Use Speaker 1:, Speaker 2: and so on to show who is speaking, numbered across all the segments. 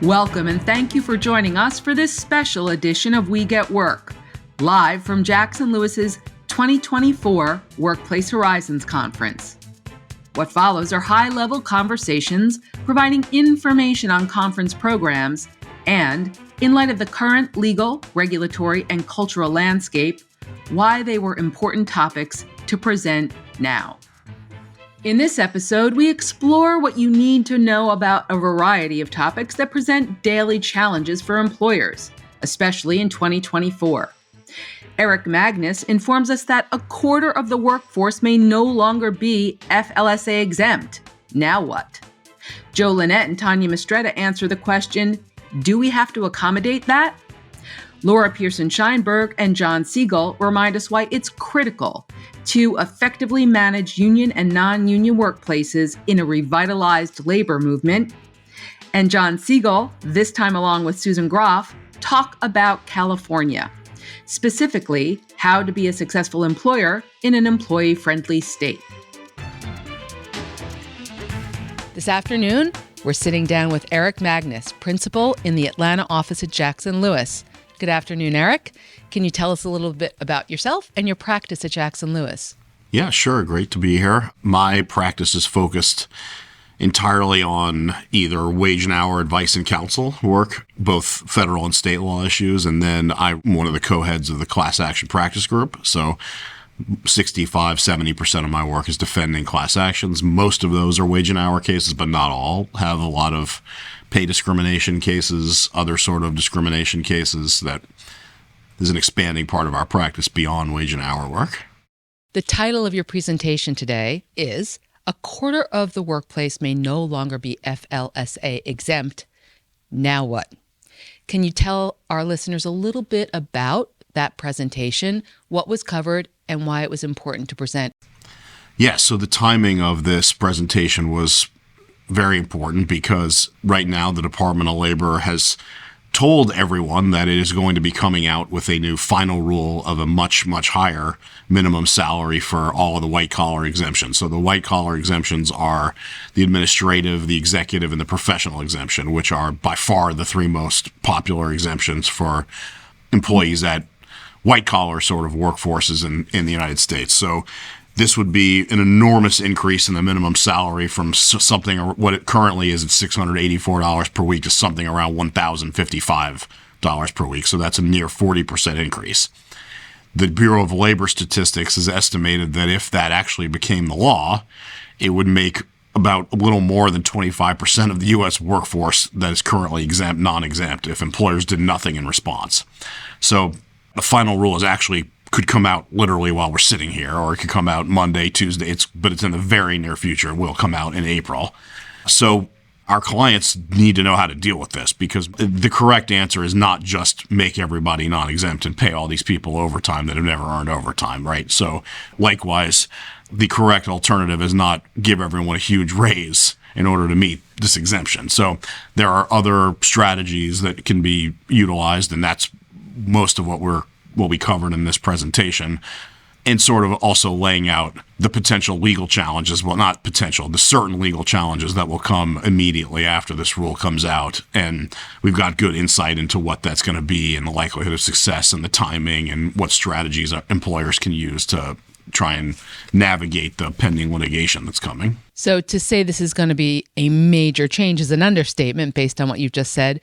Speaker 1: Welcome and thank you for joining us for this special edition of We Get Work, live from Jackson Lewis's 2024 Workplace Horizons Conference. What follows are high-level conversations providing information on conference programs and, in light of the current legal, regulatory, and cultural landscape, why they were important topics to present now. In this episode, we explore what you need to know about a variety of topics that present daily challenges for employers, especially in 2024. Eric Magnus informs us that a quarter of the workforce may no longer be FLSA exempt. Now what? Joe Lynette and Tanya Mistretta answer the question, do we have to accommodate that? Laura Pearson-Scheinberg and John Siegel remind us why it's critical to effectively manage union and non-union workplaces in a revitalized labor movement. And John Siegel, this time along with Susan Groff, talk about California, specifically how to be a successful employer in an employee-friendly state. This afternoon, we're sitting down with Eric Magnus, principal in the Atlanta office at Jackson Lewis. Good afternoon, Eric. Can you tell us a little bit about yourself and your practice at Jackson Lewis?
Speaker 2: Yeah, sure. Great to be here. My practice is focused entirely on either wage and hour advice and counsel work, both federal and state law issues, and then I'm one of the co-heads of the class action practice group. So 65-70% of my work is defending class actions. Most of those are wage and hour cases, but not all. Have a lot of pay discrimination cases, other sort of discrimination cases that is an expanding part of our practice beyond wage and hour work.
Speaker 1: The title of your presentation today is A Quarter of the Workplace May No Longer Be FLSA Exempt. Now what? Can you tell our listeners a little bit about that presentation, what was covered, and why it was important to present?
Speaker 2: Yes, so the timing of this presentation was very important because right now the Department of Labor has told everyone that it is going to be coming out with a new final rule of a much, much higher minimum salary for all of the white-collar exemptions. So the white-collar exemptions are the administrative, the executive, and the professional exemption, which are by far the three most popular exemptions for employees at white-collar sort of workforces in the United States. So this would be an enormous increase in the minimum salary from something, what it currently is at $684 per week to something around $1,055 per week. So that's a near 40% increase. The Bureau of Labor Statistics has estimated that if that actually became the law, it would make about a little more than 25% of the U.S. workforce that is currently exempt, non-exempt, if employers did nothing in response. So the final rule is actually could come out literally while we're sitting here, or it could come out Monday, Tuesday, but it's in the very near future. It will come out in April. So our clients need to know how to deal with this because the correct answer is not just make everybody non-exempt and pay all these people overtime that have never earned overtime, right? So likewise, the correct alternative is not give everyone a huge raise in order to meet this exemption. So there are other strategies that can be utilized, and that's most of what we covered in this presentation, and sort of also laying out the potential legal challenges, well, not potential, the certain legal challenges that will come immediately after this rule comes out. And we've got good insight into what that's going to be and the likelihood of success and the timing and what strategies employers can use to try and navigate the pending litigation that's coming.
Speaker 1: So to say this is going to be a major change is an understatement based on what you've just said.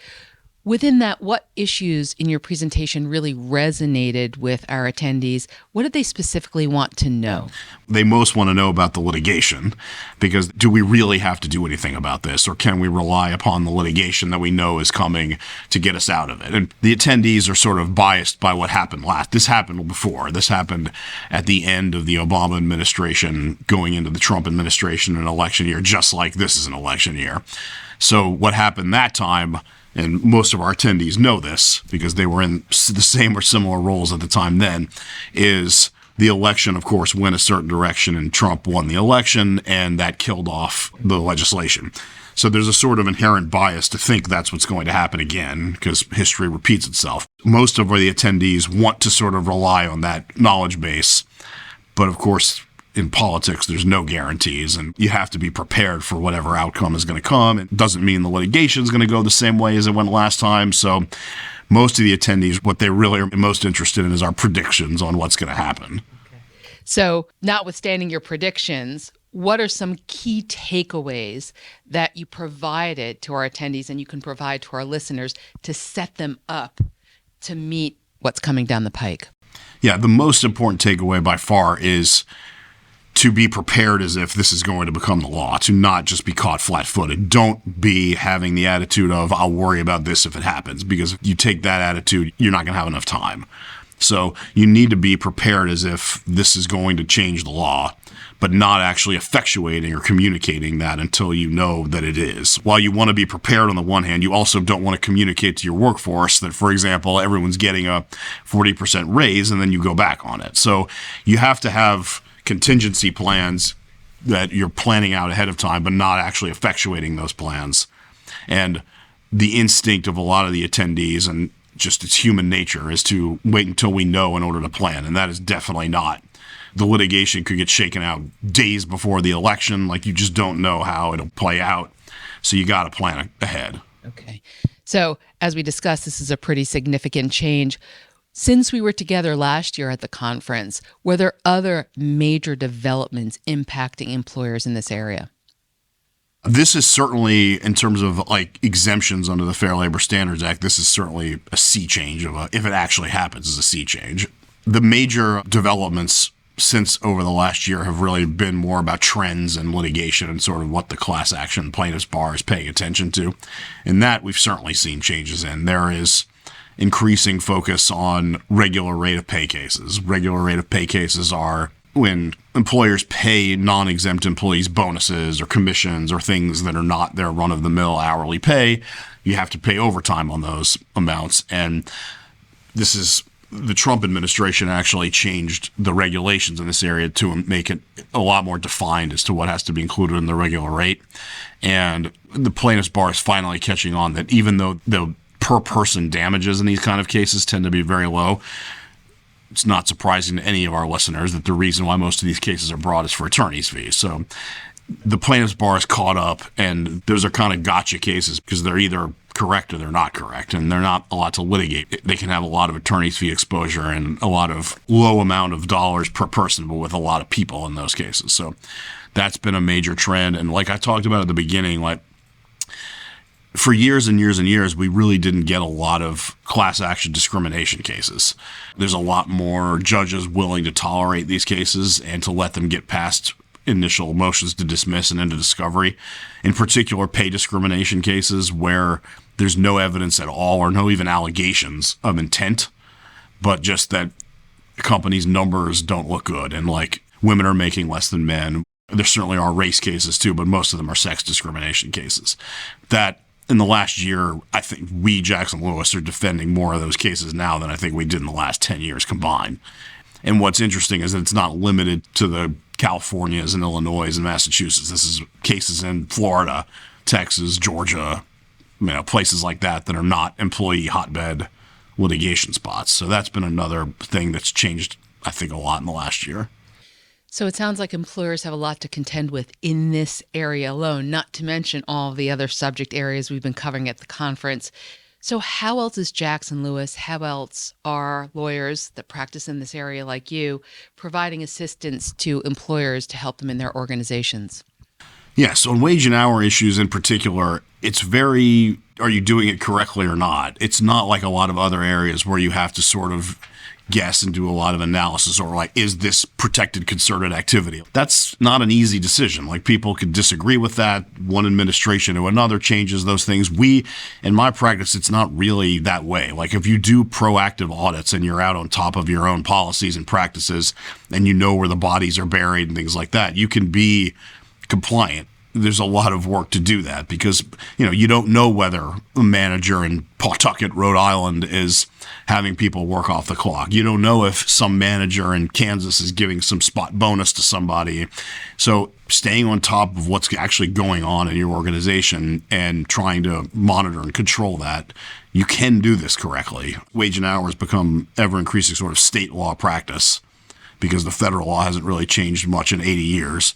Speaker 1: Within that, what issues in your presentation really resonated with our attendees? What did they specifically want to know?
Speaker 2: They most want to know about the litigation, because do we really have to do anything about this, or can we rely upon the litigation that we know is coming to get us out of it? And the attendees are sort of biased by what happened last. This happened before. This happened at the end of the Obama administration going into the Trump administration, an election year, just like this is an election year. So what happened that time, and most of our attendees know this because they were in the same or similar roles at the time then, is the election, of course, went a certain direction and Trump won the election, and that killed off the legislation. So there's a sort of inherent bias to think that's what's going to happen again because history repeats itself. Most of the attendees want to sort of rely on that knowledge base, but of course, in politics, there's no guarantees, and you have to be prepared for whatever outcome is going to come. It doesn't mean the litigation is going to go the same way as it went last time. So most of the attendees, what they really are most interested in is our predictions on what's going to happen.
Speaker 1: Okay. So notwithstanding your predictions, what are some key takeaways that you provided to our attendees and you can provide to our listeners to set them up to meet what's coming down the pike?
Speaker 2: Yeah, the most important takeaway by far is to be prepared as if this is going to become the law, to not just be caught flat-footed. Don't be having the attitude of, I'll worry about this if it happens, because if you take that attitude, you're not going to have enough time. So you need to be prepared as if this is going to change the law, but not actually effectuating or communicating that until you know that it is. While you want to be prepared on the one hand, you also don't want to communicate to your workforce that, for example, everyone's getting a 40% raise and then you go back on it. So you have to have contingency plans that you're planning out ahead of time, but not actually effectuating those plans. And the instinct of a lot of the attendees, and just it's human nature, is to wait until we know in order to plan. And that is definitely not. The litigation could get shaken out days before the election. Like, you just don't know how it'll play out. So you got to plan ahead.
Speaker 1: Okay. So as we discussed, this is a pretty significant change. Since we were together last year at the conference, were there other major developments impacting employers in this area?
Speaker 2: This is certainly, in terms of like exemptions under the Fair Labor Standards Act, this is certainly a sea change if it actually happens, is a sea change. The major developments since over the last year have really been more about trends and litigation and sort of what the class action plaintiffs bar is paying attention to. And that we've certainly seen changes in. There is increasing focus on regular rate of pay cases. Regular rate of pay cases are when employers pay non-exempt employees bonuses or commissions or things that are not their run-of-the-mill hourly pay. You have to pay overtime on those amounts. And this is the Trump administration actually changed the regulations in this area to make it a lot more defined as to what has to be included in the regular rate. And the plaintiffs' bar is finally catching on that even though the per-person damages in these kind of cases tend to be very low, it's not surprising to any of our listeners that the reason why most of these cases are brought is for attorney's fees. So the plaintiffs' bar is caught up, and those are kind of gotcha cases because they're either correct or they're not correct, and they're not a lot to litigate. They can have a lot of attorney's fee exposure and a lot of low amount of dollars per person, but with a lot of people in those cases. So that's been a major trend. And like I talked about at the beginning, like for years and years and years, we really didn't get a lot of class action discrimination cases. There's a lot more judges willing to tolerate these cases and to let them get past initial motions to dismiss and into discovery, in particular pay discrimination cases where there's no evidence at all or no even allegations of intent, but just that companies' numbers don't look good and like women are making less than men. There certainly are race cases too, but most of them are sex discrimination cases. That in the last year, I think we, Jackson Lewis, are defending more of those cases now than I think we did in the last 10 years combined. And what's interesting is that it's not limited to the Californias and Illinois and Massachusetts. This is cases in Florida, Texas, Georgia, places like that that are not employee hotbed litigation spots. So that's been another thing that's changed, I think, a lot in the last year.
Speaker 1: So it sounds like employers have a lot to contend with in this area alone, not to mention all the other subject areas we've been covering at the conference. So how else is Jackson Lewis, how else are lawyers that practice in this area like you providing assistance to employers to help them in their organizations?
Speaker 2: Yes, on wage and hour issues in particular, it's very, are you doing it correctly or not? It's not like a lot of other areas where you have to sort of guess and do a lot of analysis or like, is this protected concerted activity? That's not an easy decision. Like people could disagree with that. One administration to another changes those things. In my practice, it's not really that way. Like if you do proactive audits and you're out on top of your own policies and practices and you know where the bodies are buried and things like that, you can be compliant. There's a lot of work to do that because, you don't know whether a manager in Pawtucket, Rhode Island is having people work off the clock. You don't know if some manager in Kansas is giving some spot bonus to somebody. So staying on top of what's actually going on in your organization and trying to monitor and control that, you can do this correctly. Wage and hours become ever increasing sort of state law practice. because the federal law hasn't really changed much in 80 years.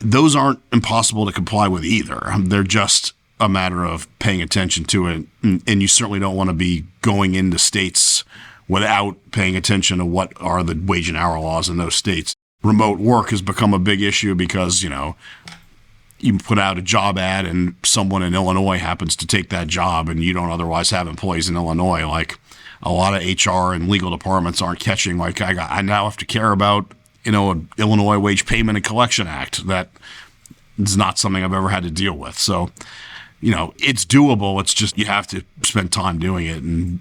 Speaker 2: Those aren't impossible to comply with either. They're just a matter of paying attention to it. And you certainly don't want to be going into states without paying attention to what are the wage and hour laws in those states. Remote work has become a big issue because, you put out a job ad and someone in Illinois happens to take that job and you don't otherwise have employees in Illinois. Like a lot of HR and legal departments aren't catching, like I now have to care about, an Illinois Wage Payment and Collection Act. That is not something I've ever had to deal with. So, it's doable. It's just you have to spend time doing it. And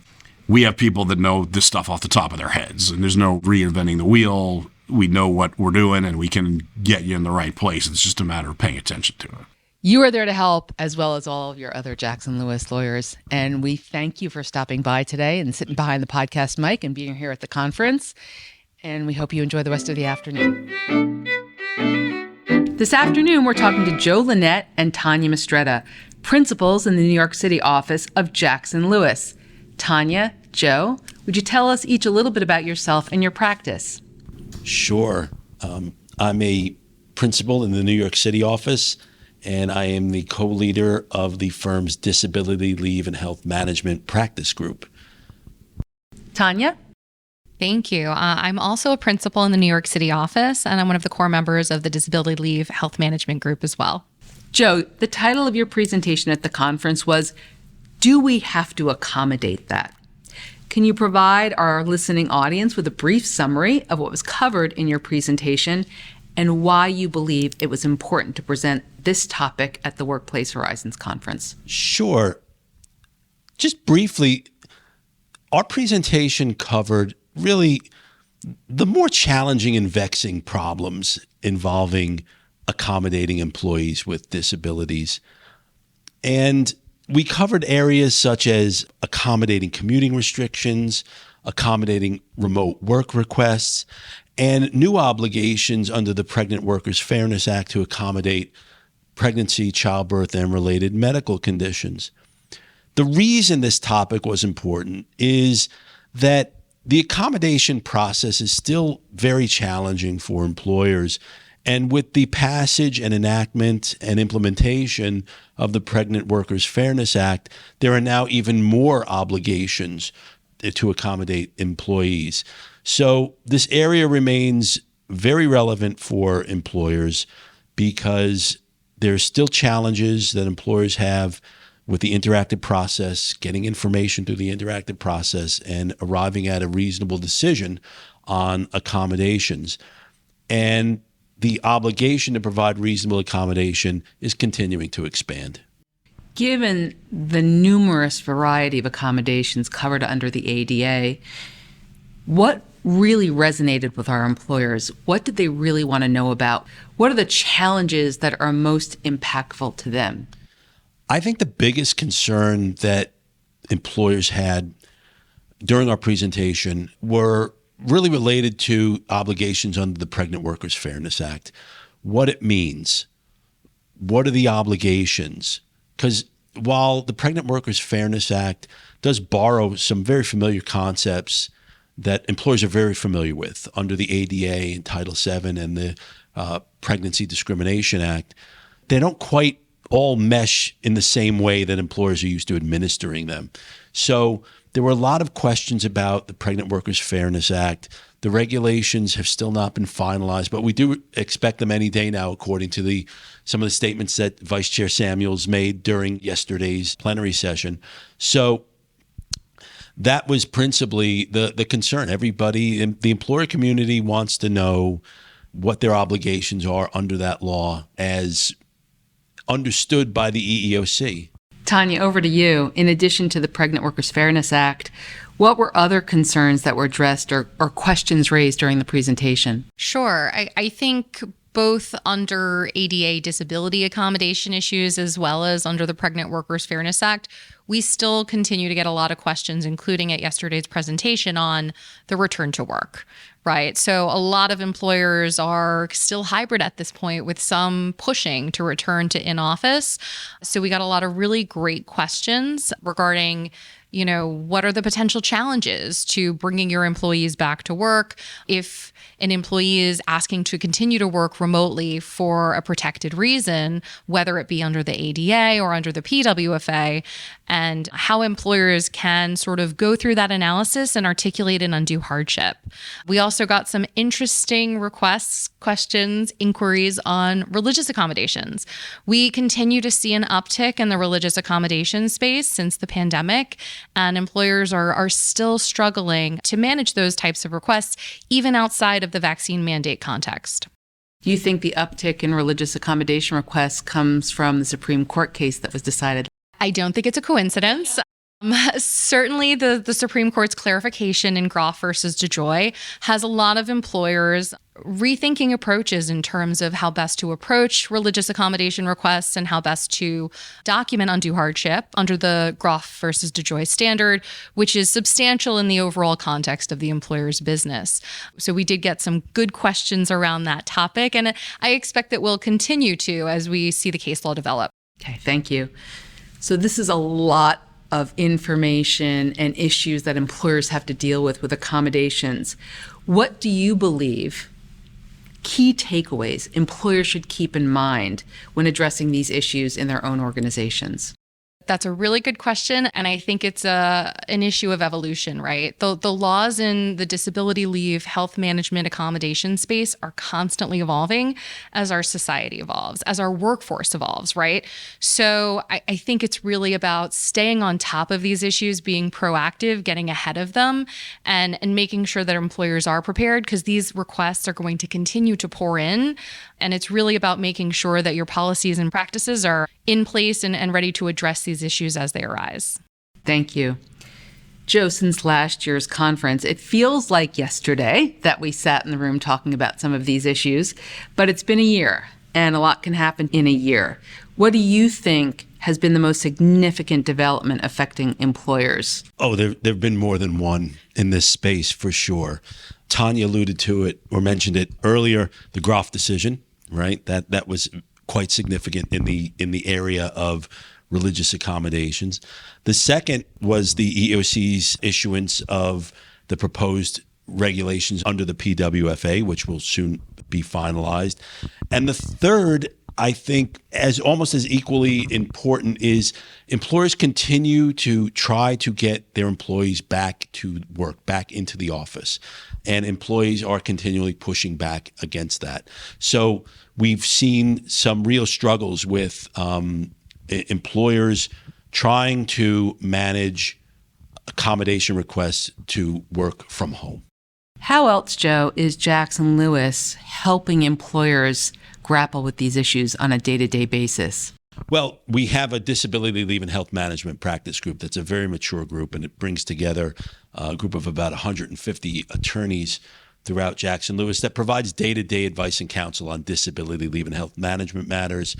Speaker 2: we have people that know this stuff off the top of their heads, and there's no reinventing the wheel. We know what we're doing, and we can get you in the right place. It's just a matter of paying attention to it.
Speaker 1: You are there to help, as well as all of your other Jackson Lewis lawyers. And we thank you for stopping by today and sitting behind the podcast mic and being here at the conference. And we hope you enjoy the rest of the afternoon. This afternoon, we're talking to Joe Lynette and Tanya Mistretta, principals in the New York City office of Jackson Lewis. Tanya, Joe, would you tell us each a little bit about yourself and your practice?
Speaker 3: Sure. I'm a principal in the New York City office, and I am the co-leader of the firm's Disability Leave and Health Management Practice Group.
Speaker 1: Tanya?
Speaker 4: Thank you. I'm also a principal in the New York City office, and I'm one of the core members of the Disability Leave Health Management Group as well.
Speaker 1: Joe, the title of your presentation at the conference was, "Do we have to accommodate that?" Can you provide our listening audience with a brief summary of what was covered in your presentation and why you believe it was important to present this topic at the Workplace Horizons Conference?
Speaker 3: Sure. Just briefly, our presentation covered really the more challenging and vexing problems involving accommodating employees with disabilities. And we covered areas such as accommodating commuting restrictions, accommodating remote work requests, and new obligations under the Pregnant Workers Fairness Act to accommodate pregnancy, childbirth, and related medical conditions. The reason this topic was important is that the accommodation process is still very challenging for employers. And with the passage and enactment and implementation of the Pregnant Workers Fairness Act, there are now even more obligations to accommodate employees. So this area remains very relevant for employers because there's still challenges that employers have with the interactive process, getting information through the interactive process, and arriving at a reasonable decision on accommodations. And the obligation to provide reasonable accommodation is continuing to expand.
Speaker 1: Given the numerous variety of accommodations covered under the ADA, what really resonated with our employers? What did they really want to know about? What are the challenges that are most impactful to them?
Speaker 3: I think the biggest concern that employers had during our presentation were really related to obligations under the Pregnant Workers Fairness Act, what it means, what are the obligations? Because while the Pregnant Workers Fairness Act does borrow some very familiar concepts that employers are very familiar with under the ADA and Title VII and the Pregnancy Discrimination Act, they don't quite all mesh in the same way that employers are used to administering them. So there were a lot of questions about the Pregnant Workers Fairness Act. The regulations have still not been finalized, but we do expect them any day now, according to some of the statements that Vice Chair Samuels made during yesterday's plenary session. So that was principally the concern. Everybody in the employer community wants to know what their obligations are under that law as understood by the EEOC.
Speaker 1: Tanya, over to you. In addition to the Pregnant Workers Fairness Act, what were other concerns that were addressed or questions raised during the presentation?
Speaker 4: Sure. I think both under ADA disability accommodation issues as well as under the Pregnant Workers Fairness Act, we still continue to get a lot of questions, including at yesterday's presentation on the return to work, right? So a lot of employers are still hybrid at this point, with some pushing to return to in-office. So we got a lot of really great questions regarding what are the potential challenges to bringing your employees back to work if an employee is asking to continue to work remotely for a protected reason, whether it be under the ADA or under the PWFA, and how employers can sort of go through that analysis and articulate an undue hardship. We also got some interesting requests, questions, inquiries on religious accommodations. We continue to see an uptick in the religious accommodation space since the pandemic, and employers are still struggling to manage those types of requests, even outside of the vaccine mandate context.
Speaker 1: Do you think the uptick in religious accommodation requests comes from the Supreme Court case that was decided?
Speaker 4: I don't think it's a coincidence. Certainly, the Supreme Court's clarification in Groff versus DeJoy has a lot of employers rethinking approaches in terms of how best to approach religious accommodation requests and how best to document undue hardship under the Groff versus DeJoy standard, which is substantial in the overall context of the employer's business. So we did get some good questions around that topic, and I expect that we'll continue to as we see the case law develop.
Speaker 1: Okay, thank you. So this is a lot of information and issues that employers have to deal with accommodations. What do you believe key takeaways employers should keep in mind when addressing these issues in their own organizations?
Speaker 4: That's a really good question, and I think it's an issue of evolution, right? The laws in the disability leave, health management, accommodation space are constantly evolving as our society evolves, as our workforce evolves, right? So I think it's really about staying on top of these issues, being proactive, getting ahead of them, and making sure that employers are prepared, because these requests are going to continue to pour in, and it's really about making sure that your policies and practices are in place and ready to address these issues as they arise.
Speaker 1: Thank you. Joe, since last year's conference, it feels like yesterday that we sat in the room talking about some of these issues, but it's been a year, and a lot can happen in a year. What do you think has been the most significant development affecting employers?
Speaker 3: Oh, there have been more than one in this space for sure. Tanya alluded to it or mentioned it earlier, the Groff decision, right? That was quite significant in the area of religious accommodations. The second was the EEOC's issuance of the proposed regulations under the PWFA, which will soon be finalized. And the third, I think, as almost as equally important, is employers continue to try to get their employees back to work, back into the office. And employees are continually pushing back against that. So we've seen some real struggles with employers trying to manage accommodation requests to work from home.
Speaker 1: How else, Joe, is Jackson Lewis helping employers grapple with these issues on a day-to-day basis?
Speaker 3: Well, we have a disability leave and health management practice group that's a very mature group, and it brings together a group of about 150 attorneys throughout Jackson Lewis that provides day-to-day advice and counsel on disability leave and health management matters.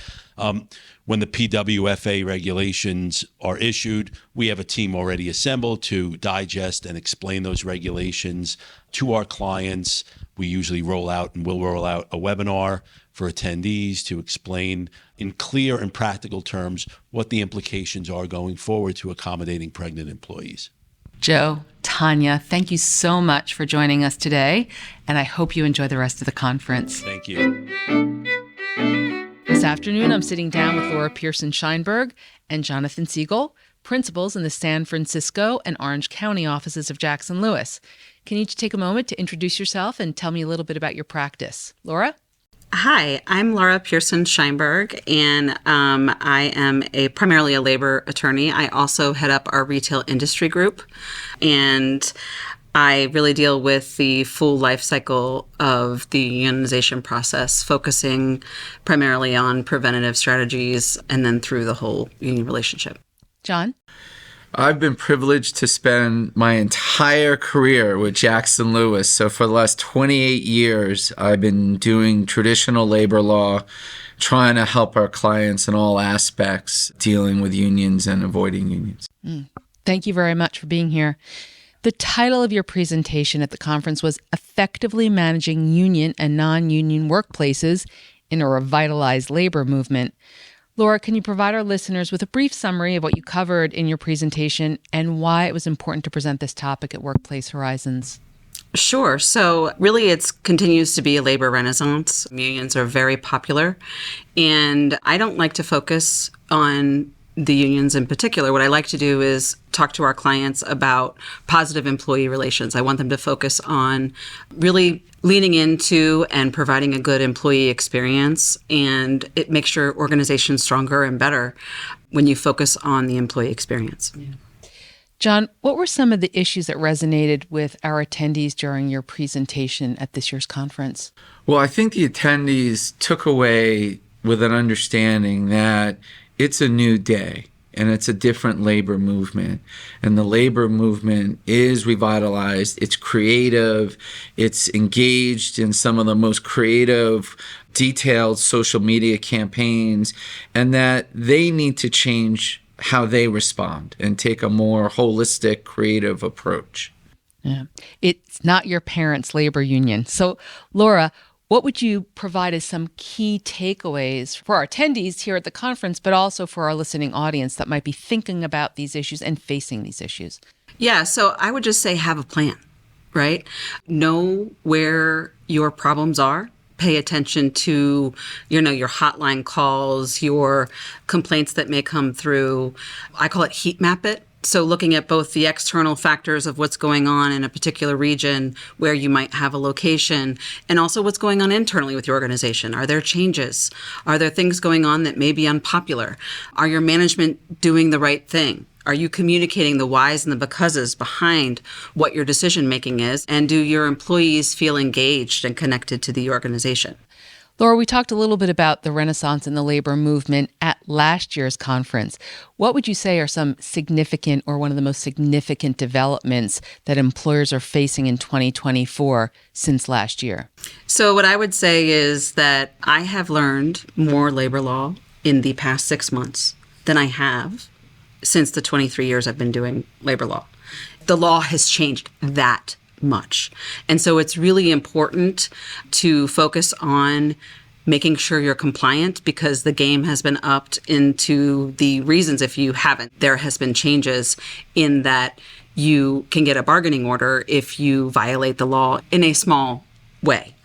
Speaker 3: When the PWFA regulations are issued, we have a team already assembled to digest and explain those regulations to our clients. We usually will roll out a webinar for attendees to explain in clear and practical terms what the implications are going forward to accommodating pregnant employees.
Speaker 1: Joe, Tanya, thank you so much for joining us today, and I hope you enjoy the rest of the conference.
Speaker 3: Thank you.
Speaker 1: This afternoon, I'm sitting down with Laura Pearson-Scheinberg and Jonathan Siegel, principals in the San Francisco and Orange County offices of Jackson Lewis. Can you each take a moment to introduce yourself and tell me a little bit about your practice? Laura?
Speaker 5: Hi, I'm Laura Pearson-Scheinberg, and I am primarily a labor attorney. I also head up our retail industry group, and I really deal with the full life cycle of the unionization process, focusing primarily on preventative strategies and then through the whole union relationship.
Speaker 1: John?
Speaker 6: I've been privileged to spend my entire career with Jackson Lewis. So for the last 28 years, I've been doing traditional labor law, trying to help our clients in all aspects, dealing with unions and avoiding unions.
Speaker 1: Thank you very much for being here. The title of your presentation at the conference was Effectively Managing Union and Non-Union Workplaces in a Revitalized Labor Movement. Laura, can you provide our listeners with a brief summary of what you covered in your presentation and why it was important to present this topic at Workplace Horizons?
Speaker 5: Sure. So really it continues to be a labor renaissance. Unions are very popular, and I don't like to focus on the unions in particular. What I like to do is talk to our clients about positive employee relations. I want them to focus on really leaning into and providing a good employee experience, and it makes your organization stronger and better when you focus on the employee experience. Yeah.
Speaker 1: John, what were some of the issues that resonated with our attendees during your presentation at this year's conference?
Speaker 6: Well, I think the attendees took away with an understanding that it's a new day and it's a different labor movement. And the labor movement is revitalized, it's creative, it's engaged in some of the most creative, detailed social media campaigns, and that they need to change how they respond and take a more holistic, creative approach.
Speaker 1: Yeah. It's not your parents' labor union. So, Laura, what would you provide as some key takeaways for our attendees here at the conference, but also for our listening audience that might be thinking about these issues and facing these issues?
Speaker 5: Yeah, so I would just say have a plan, right? Know where your problems are. Pay attention to, your hotline calls, your complaints that may come through. I call it heat map it. So looking at both the external factors of what's going on in a particular region where you might have a location, and also what's going on internally with your organization. Are there changes? Are there things going on that may be unpopular? Are your management doing the right thing? Are you communicating the whys and the becauses behind what your decision making is? And do your employees feel engaged and connected to the organization?
Speaker 1: Laura, we talked a little bit about the Renaissance in the labor movement at last year's conference. What would you say are some significant or one of the most significant developments that employers are facing in 2024 since last year?
Speaker 5: So what I would say is that I have learned more labor law in the past 6 months than I have since the 23 years I've been doing labor law. The law has changed that much. And so it's really important to focus on making sure you're compliant, because the game has been upped into the reasons if you haven't. There has been changes in that you can get a bargaining order if you violate the law in a small way.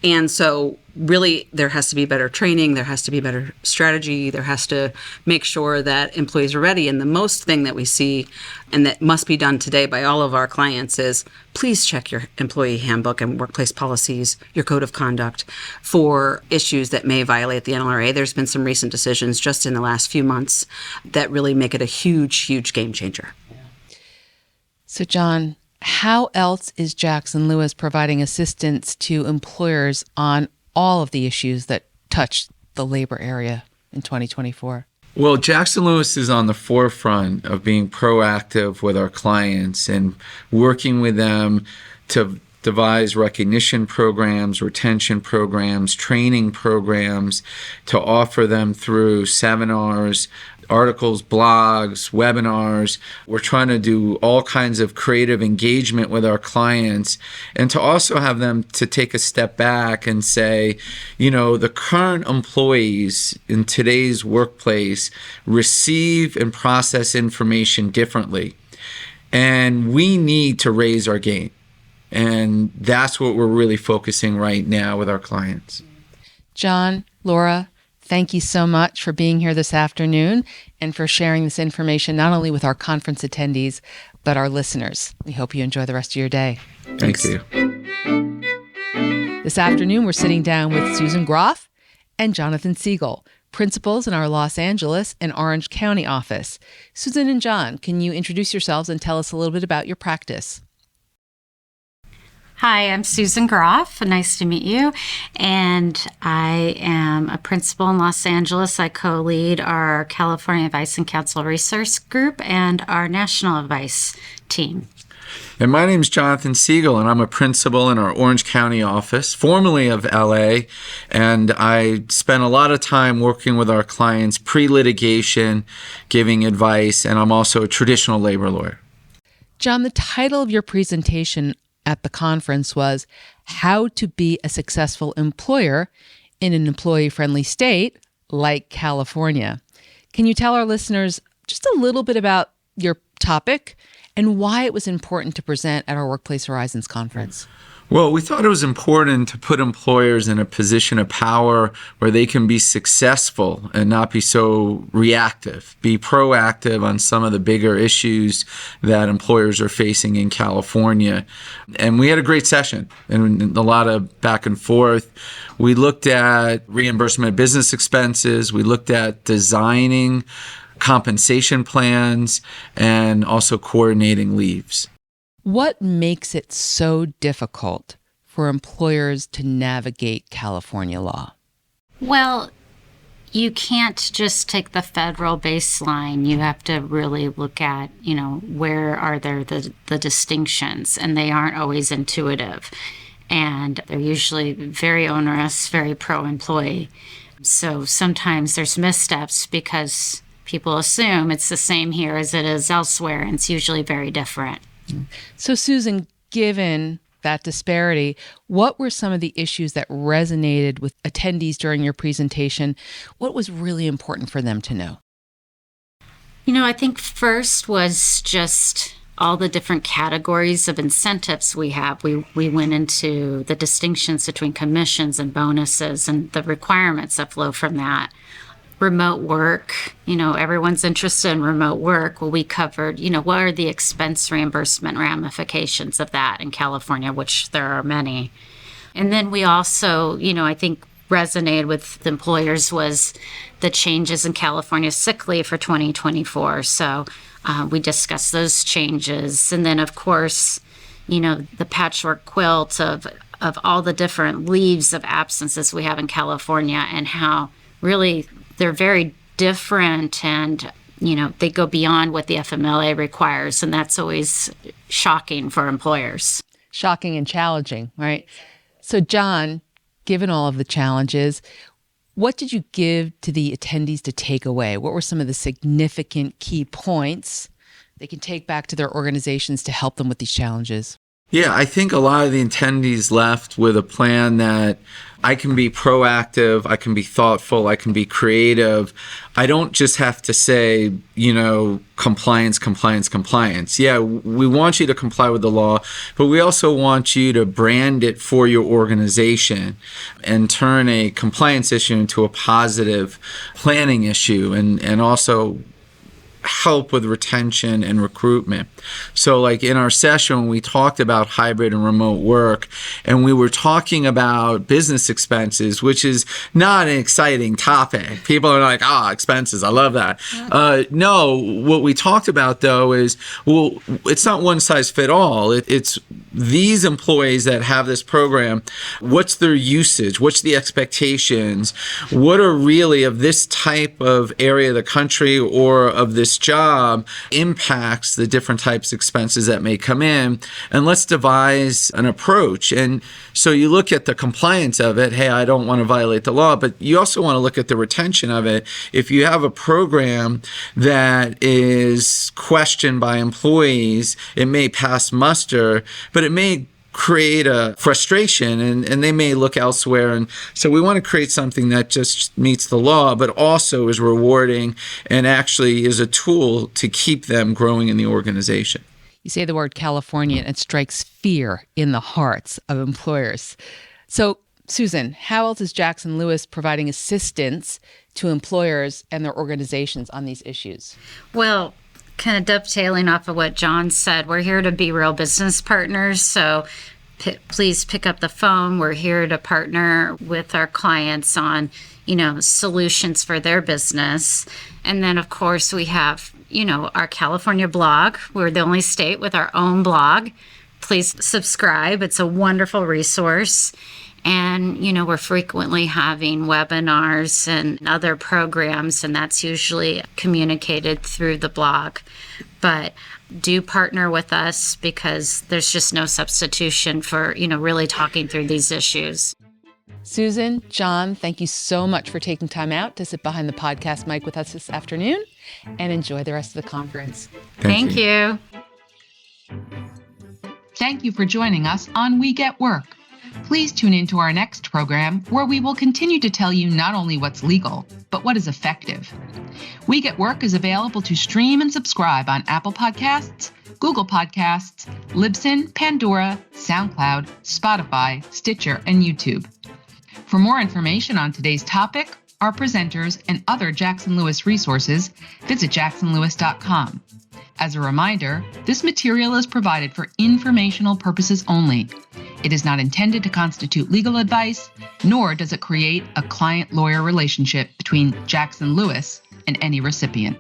Speaker 5: And so really there has to be better training, there has to be better strategy, there has to make sure that employees are ready. And the most thing that we see and that must be done today by all of our clients is please check your employee handbook and workplace policies, your code of conduct for issues that may violate the NLRA. There's been some recent decisions just in the last few months that really make it a huge, huge game changer.
Speaker 1: So John, how else is Jackson Lewis providing assistance to employers on all of the issues that touch the labor area in 2024?
Speaker 6: Well, Jackson Lewis is on the forefront of being proactive with our clients and working with them to devise recognition programs, retention programs, training programs to offer them through seminars, articles, blogs, webinars. We're trying to do all kinds of creative engagement with our clients, and to also have them to take a step back and say, the current employees in today's workplace receive and process information differently, and we need to raise our game. And that's what we're really focusing right now with our clients.
Speaker 1: John, Laura, thank you so much for being here this afternoon and for sharing this information not only with our conference attendees, but our listeners. We hope you enjoy the rest of your day.
Speaker 6: Thank you.
Speaker 1: This afternoon, we're sitting down with Susan Groff and Jonathan Siegel, principals in our Los Angeles and Orange County office. Susan and John, can you introduce yourselves and tell us a little bit about your practice?
Speaker 7: Hi, I'm Susan Groff. Nice to meet you. And I am a principal in Los Angeles. I co-lead our California Advice and Counsel Resource Group and our National Advice team.
Speaker 6: And my name is Jonathan Siegel, and I'm a principal in our Orange County office, formerly of LA. And I spent a lot of time working with our clients pre-litigation, giving advice, and I'm also a traditional labor lawyer.
Speaker 1: John, the title of your presentation at the conference was How to Be a Successful Employer in an Employee-Friendly State, like California. Can you tell our listeners just a little bit about your topic and why it was important to present at our Workplace Horizons conference?
Speaker 6: Well, we thought it was important to put employers in a position of power where they can be successful and not be so reactive, be proactive on some of the bigger issues that employers are facing in California. And we had a great session and a lot of back and forth. We looked at reimbursement of business expenses. We looked at designing compensation plans and also coordinating leaves.
Speaker 1: What makes it so difficult for employers to navigate California law?
Speaker 7: Well, you can't just take the federal baseline. You have to really look at, where are there the distinctions, and they aren't always intuitive. And they're usually very onerous, very pro-employee. So sometimes there's missteps because people assume it's the same here as it is elsewhere, and it's usually very different.
Speaker 1: So, Susan, given that disparity, what were some of the issues that resonated with attendees during your presentation? What was really important for them to know?
Speaker 7: I think first was just all the different categories of incentives we have. We went into the distinctions between commissions and bonuses and the requirements that flow from that. Remote work, everyone's interested in remote work. Well, we covered, what are the expense reimbursement ramifications of that in California, which there are many. And then we also, I think resonated with the employers was the changes in California sick leave for 2024. So we discussed those changes. And then, of course, the patchwork quilt of all the different leaves of absences we have in California and how really they're very different and, they go beyond what the FMLA requires. And that's always shocking for employers.
Speaker 1: Shocking and challenging, right? So, John, given all of the challenges, what did you give to the attendees to take away? What were some of the significant key points they can take back to their organizations to help them with these challenges?
Speaker 6: Yeah, I think a lot of the attendees left with a plan that I can be proactive, I can be thoughtful, I can be creative. I don't just have to say, compliance, compliance, compliance. Yeah, we want you to comply with the law, but we also want you to brand it for your organization and turn a compliance issue into a positive planning issue and also help with retention and recruitment. So like in our session, we talked about hybrid and remote work, and we were talking about business expenses, which is not an exciting topic. People are like, expenses, I love that. No, what we talked about though is, it's not one size fit all. It's these employees that have this program, what's their usage? What's the expectations? What are really of this type of area of the country or of this job impacts the different types of expenses that may come in, and let's devise an approach. And so you look at the compliance of it. Hey, I don't want to violate the law, but you also want to look at the retention of it. If you have a program that is questioned by employees, it may pass muster, but it may create a frustration and they may look elsewhere. And so we want to create something that just meets the law, but also is rewarding and actually is a tool to keep them growing in the organization.
Speaker 1: You say the word California and it strikes fear in the hearts of employers. So, Susan, how else is Jackson Lewis providing assistance to employers and their organizations on these issues?
Speaker 7: Well, kind of dovetailing off of what John said, we're here to be real business partners. So please pick up the phone. We're here to partner with our clients on, solutions for their business. And then, of course, we have, our California blog. We're the only state with our own blog. Please subscribe. It's a wonderful resource. And, we're frequently having webinars and other programs, and that's usually communicated through the blog. But do partner with us because there's just no substitution for, really talking through these issues.
Speaker 1: Susan, John, thank you so much for taking time out to sit behind the podcast mic with us this afternoon, and enjoy the rest of the conference.
Speaker 7: Thank you.
Speaker 1: Thank you for joining us on We Get Work. Please tune in to our next program where we will continue to tell you not only what's legal, but what is effective. We Get Work is available to stream and subscribe on Apple Podcasts, Google Podcasts, Libsyn, Pandora, SoundCloud, Spotify, Stitcher, and YouTube. For more information on today's topic, our presenters, and other Jackson Lewis resources, visit jacksonlewis.com. As a reminder, this material is provided for informational purposes only. It is not intended to constitute legal advice, nor does it create a client-lawyer relationship between Jackson Lewis and any recipient.